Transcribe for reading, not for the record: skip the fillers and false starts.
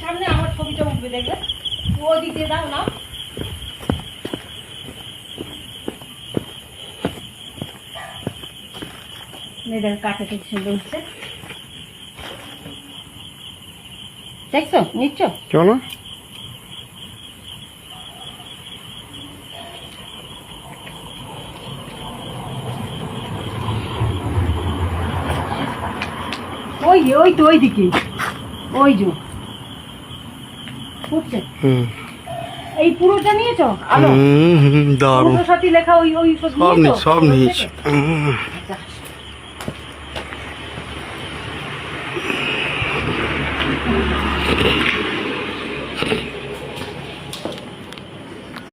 সামনে আমার ছবিটা উঠবে, দেখবে ওদিক দিয়ে দাও না। মেয়েদের কাছে ঠিক সুন্দর উঠছে, দেখছো নিচ্ছ কেন? ওই ওই তো ওই দিকে ওই যে উঠছে। এই পুরোটা নিয়েছো আলো? দারুণ, সাথী লেখা ওই ওই সব নিয়েছি।